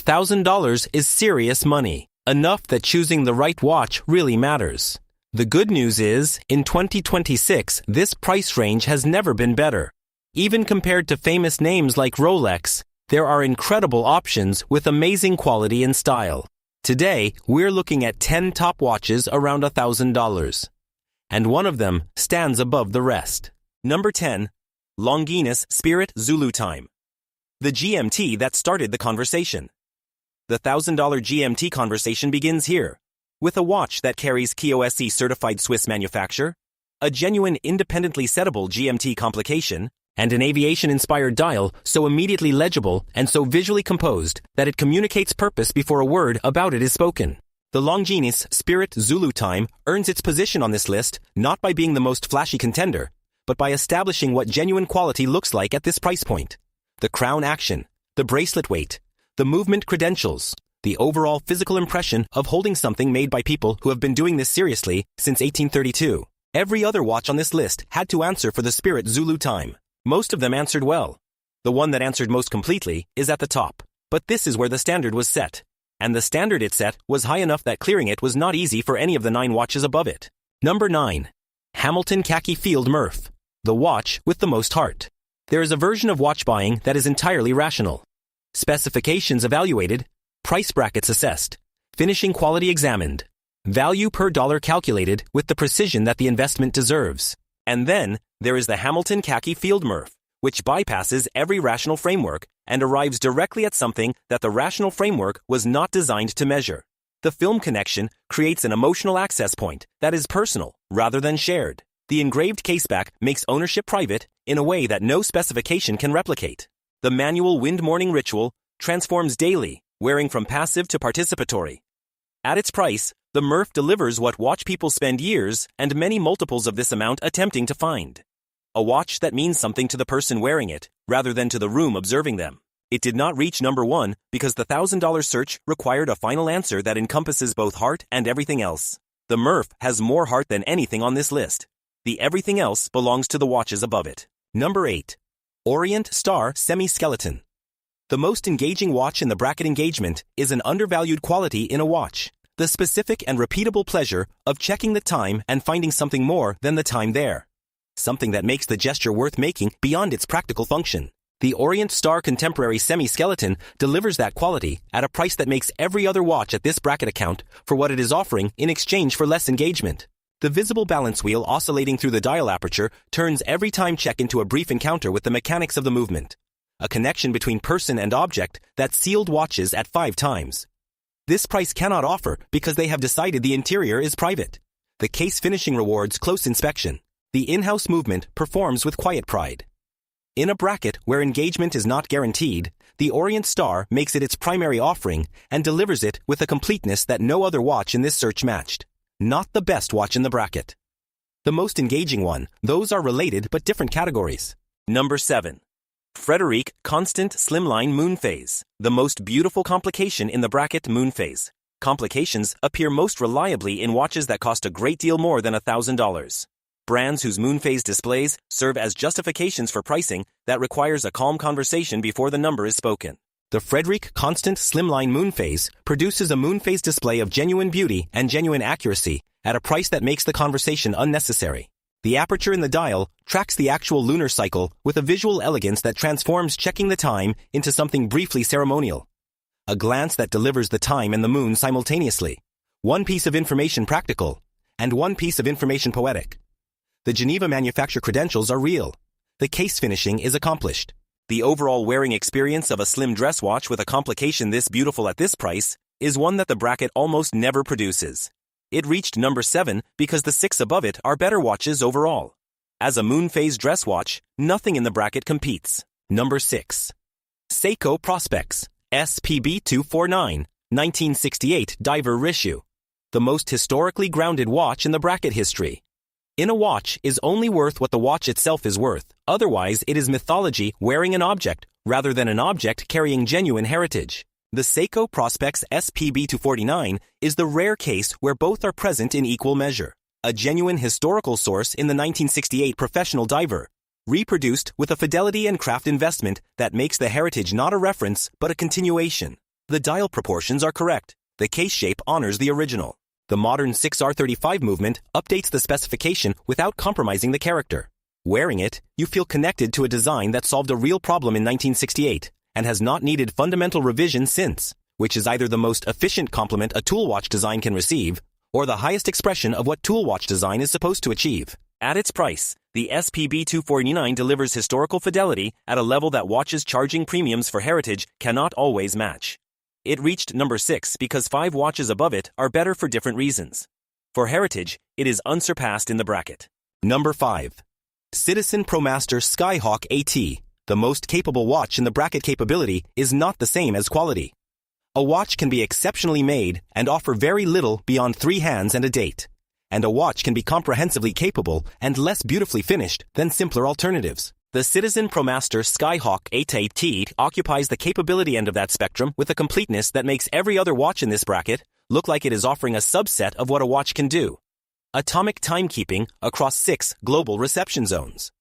$1,000 is serious money, enough that choosing the right watch really matters. The good news is, in 2026, this price range has never been better. Even compared to famous names like Rolex, there are incredible options with amazing quality and style. Today, we're looking at 10 top watches around $1,000. And one of them stands above the rest. Number 10. Longines Spirit Zulu Time. The GMT that started the conversation. The $1,000 GMT conversation begins here, with a watch that carries KOSC certified Swiss manufacture, a genuine independently settable GMT complication, and an aviation-inspired dial so immediately legible and so visually composed that it communicates purpose before a word about it is spoken. The Longines Spirit Zulu Time earns its position on this list not by being the most flashy contender, but by establishing what genuine quality looks like at this price point. The crown action, the bracelet weight, the movement credentials, the overall physical impression of holding something made by people who have been doing this seriously since 1832. Every other watch on this list had to answer for the Spirit Zulu Time. Most of them answered well. The one that answered most completely is at the top. But this is where the standard was set. And the standard it set was high enough that clearing it was not easy for any of the 9 watches above it. Number 9. Hamilton Khaki Field Murph. The watch with the most heart. There is a version of watch buying that is entirely rational. Specifications evaluated, price brackets assessed, finishing quality examined, value per dollar calculated with the precision that the investment deserves. And then, there is the Hamilton Khaki Field Murph, which bypasses every rational framework and arrives directly at something that the rational framework was not designed to measure. The film connection creates an emotional access point that is personal rather than shared. The engraved caseback makes ownership private in a way that no specification can replicate. The manual wind morning ritual transforms daily, wearing from passive to participatory. At its price, the Murph delivers what watch people spend years and many multiples of this amount attempting to find. A watch that means something to the person wearing it, rather than to the room observing them. It did not reach number 1 because the $1,000 search required a final answer that encompasses both heart and everything else. The Murph has more heart than anything on this list. The everything else belongs to the watches above it. Number 8. Orient Star Semi-Skeleton. The most engaging watch in the bracket engagement is an undervalued quality in a watch. The specific and repeatable pleasure of checking the time and finding something more than the time there. Something that makes the gesture worth making beyond its practical function. The Orient Star Contemporary Semi-Skeleton delivers that quality at a price that makes every other watch at this bracket account for what it is offering in exchange for less engagement. The visible balance wheel oscillating through the dial aperture turns every time check into a brief encounter with the mechanics of the movement. A connection between person and object that sealed watches at 5 times. This price cannot offer because they have decided the interior is private. The case finishing rewards close inspection. The in-house movement performs with quiet pride. In a bracket where engagement is not guaranteed, the Orient Star makes it its primary offering and delivers it with a completeness that no other watch in this search matched. Not the best watch in the bracket. The most engaging one, those are related but different categories. Number 7. Frederique Constant Slimline Moonphase. The most beautiful complication in the bracket Moonphase. Complications appear most reliably in watches that cost a great deal more than $1,000. Brands whose Moonphase displays serve as justifications for pricing that requires a calm conversation before the number is spoken. The Frederique Constant Slimline Moonphase produces a Moonphase display of genuine beauty and genuine accuracy at a price that makes the conversation unnecessary. The aperture in the dial tracks the actual lunar cycle with a visual elegance that transforms checking the time into something briefly ceremonial. A glance that delivers the time and the moon simultaneously. One piece of information practical, and one piece of information poetic. The Geneva manufacture credentials are real. The case finishing is accomplished. The overall wearing experience of a slim dress watch with a complication this beautiful at this price is one that the bracket almost never produces. It reached number 7 because the 6 above it are better watches overall. As a Moonphase dress watch, nothing in the bracket competes. Number 6. Seiko Prospex, SPB 249, 1968 Diver Reissue. The most historically grounded watch in the bracket history. In a watch is only worth what the watch itself is worth. Otherwise, it is mythology wearing an object rather than an object carrying genuine heritage. The Seiko Prospex SPB 249 is the rare case where both are present in equal measure. A genuine historical source in the 1968 professional diver, reproduced with a fidelity and craft investment that makes the heritage not a reference but a continuation. The dial proportions are correct. The case shape honors the original. The modern 6R35 movement updates the specification without compromising the character. Wearing it, you feel connected to a design that solved a real problem in 1968 and has not needed fundamental revision since, which is either the most efficient compliment a tool watch design can receive or the highest expression of what tool watch design is supposed to achieve. At its price, the SPB 249 delivers historical fidelity at a level that watches charging premiums for heritage cannot always match. It reached number 6 because 5 watches above it are better for different reasons. For heritage, it is unsurpassed in the bracket. Number 5. Citizen Promaster Skyhawk AT. The most capable watch in the bracket capability is not the same as quality. A watch can be exceptionally made and offer very little beyond 3 hands and a date. And a watch can be comprehensively capable and less beautifully finished than simpler alternatives. The Citizen Promaster Skyhawk 8AT occupies the capability end of that spectrum with a completeness that makes every other watch in this bracket look like it is offering a subset of what a watch can do. Atomic timekeeping across 6 global reception zones.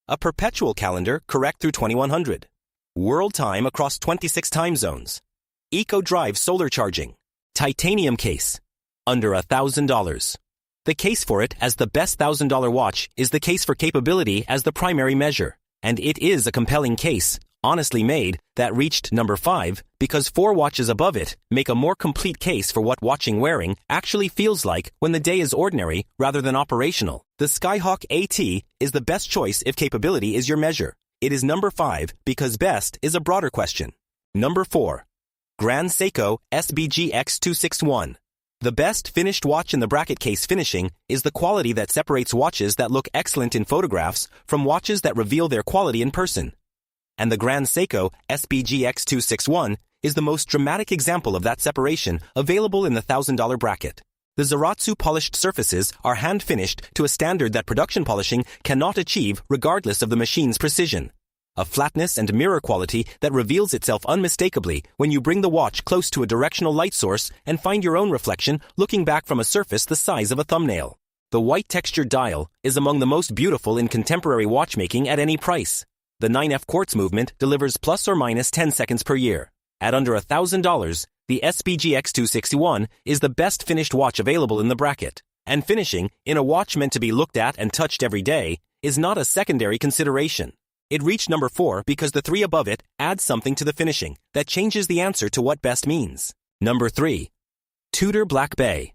A perpetual calendar correct through 2100. World time across 26 time zones. Eco-Drive solar charging. Titanium case. Under $1,000. The case for it as the best $1,000 watch is the case for capability as the primary measure. And it is a compelling case, honestly made, that reached number 5 because 4 watches above it make a more complete case for what watching wearing actually feels like when the day is ordinary rather than operational. The Skyhawk AT is the best choice if capability is your measure. It is number 5 because best is a broader question. Number 4. Grand Seiko SBG X261. The best finished watch in the bracket case finishing is the quality that separates watches that look excellent in photographs from watches that reveal their quality in person. And the Grand Seiko SBG X261 is the most dramatic example of that separation available in the $1,000 bracket. The Zaratsu polished surfaces are hand-finished to a standard that production polishing cannot achieve regardless of the machine's precision. A flatness and mirror quality that reveals itself unmistakably when you bring the watch close to a directional light source and find your own reflection looking back from a surface the size of a thumbnail. The white textured dial is among the most beautiful in contemporary watchmaking at any price. The 9F quartz movement delivers plus or minus 10 seconds per year. At under $1,000, the SPG X261 is the best finished watch available in the bracket. And finishing, in a watch meant to be looked at and touched every day, is not a secondary consideration. It reached number 4 because the 3 above it add something to the finishing that changes the answer to what best means. Number 3. Tudor Black Bay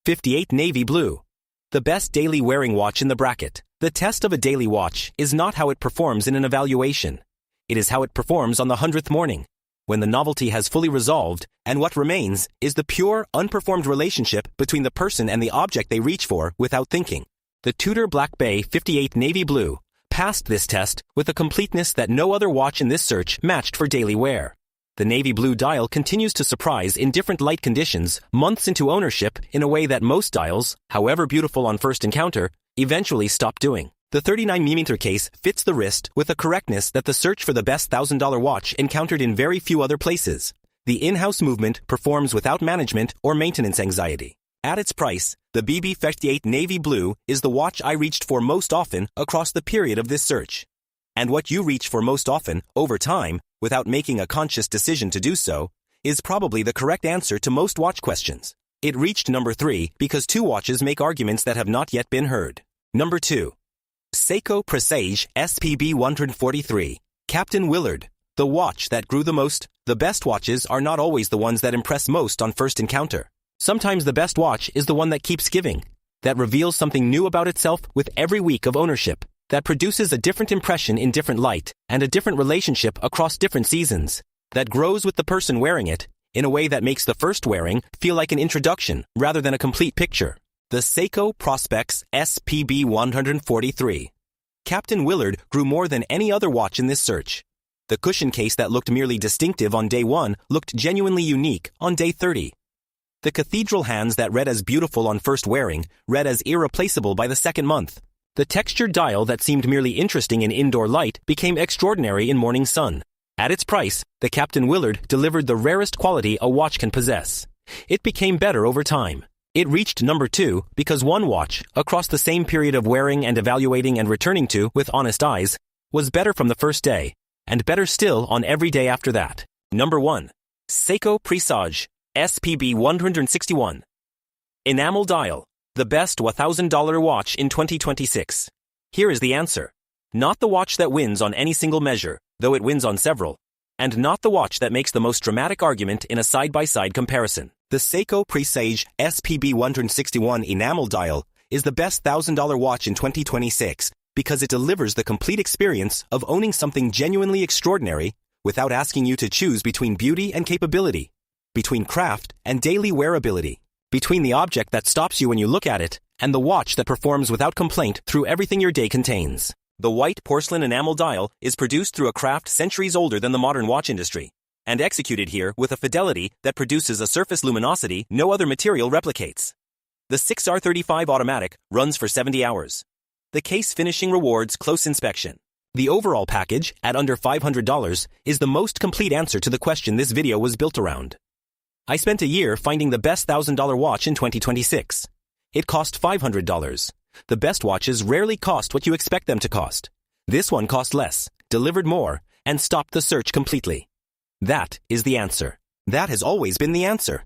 58 Navy Blue. The best daily wearing watch in the bracket. The test of a daily watch is not how it performs in an evaluation. It is how it performs on the 100th morning, when the novelty has fully resolved, and what remains is the pure, unperformed relationship between the person and the object they reach for without thinking. The Tudor Black Bay 58 Navy Blue passed this test with a completeness that no other watch in this search matched for daily wear. The navy blue dial continues to surprise in different light conditions months into ownership in a way that most dials, however beautiful on first encounter, eventually stop doing. The 39mm case fits the wrist with a correctness that the search for the best $1,000 watch encountered in very few other places. The in-house movement performs without management or maintenance anxiety. At its price, the BB58 Navy Blue is the watch I reached for most often across the period of this search. And what you reach for most often, over time, without making a conscious decision to do so, is probably the correct answer to most watch questions. It reached number 3 because 2 watches make arguments that have not yet been heard. Number 2. Seiko Presage SPB 143. Captain Willard. The watch that grew the most. The best watches are not always the ones that impress most on first encounter. Sometimes the best watch is the one that keeps giving, that reveals something new about itself with every week of ownership, that produces a different impression in different light and a different relationship across different seasons, that grows with the person wearing it in a way that makes the first wearing feel like an introduction rather than a complete picture. The Seiko Prospex SPB 143. Captain Willard grew more than any other watch in this search. The cushion case that looked merely distinctive on day 1 looked genuinely unique on day 30. The cathedral hands that read as beautiful on first wearing read as irreplaceable by the second month. The textured dial that seemed merely interesting in indoor light became extraordinary in morning sun. At its price, the Captain Willard delivered the rarest quality a watch can possess. It became better over time. It reached number 2 because one watch, across the same period of wearing and evaluating and returning to with honest eyes, was better from the first day, and better still on every day after that. Number 1. Seiko Presage, SPB 161. Enamel dial, the best $1,000 watch in 2026. Here is the answer. Not the watch that wins on any single measure, though it wins on several. And not the watch that makes the most dramatic argument in a side-by-side comparison. The Seiko Presage SPB 161 Enamel dial is the best $1,000 watch in 2026 because it delivers the complete experience of owning something genuinely extraordinary without asking you to choose between beauty and capability, between craft and daily wearability, between the object that stops you when you look at it and the watch that performs without complaint through everything your day contains. The white porcelain enamel dial is produced through a craft centuries older than the modern watch industry, and executed here with a fidelity that produces a surface luminosity no other material replicates. The 6R35 automatic runs for 70 hours. The case finishing rewards close inspection. The overall package, at under $500, is the most complete answer to the question this video was built around. I spent a year finding the best $1,000 watch in 2026. It cost $500. The best watches rarely cost what you expect them to cost. This one cost less, delivered more, and stopped the search completely. That is the answer. That has always been the answer.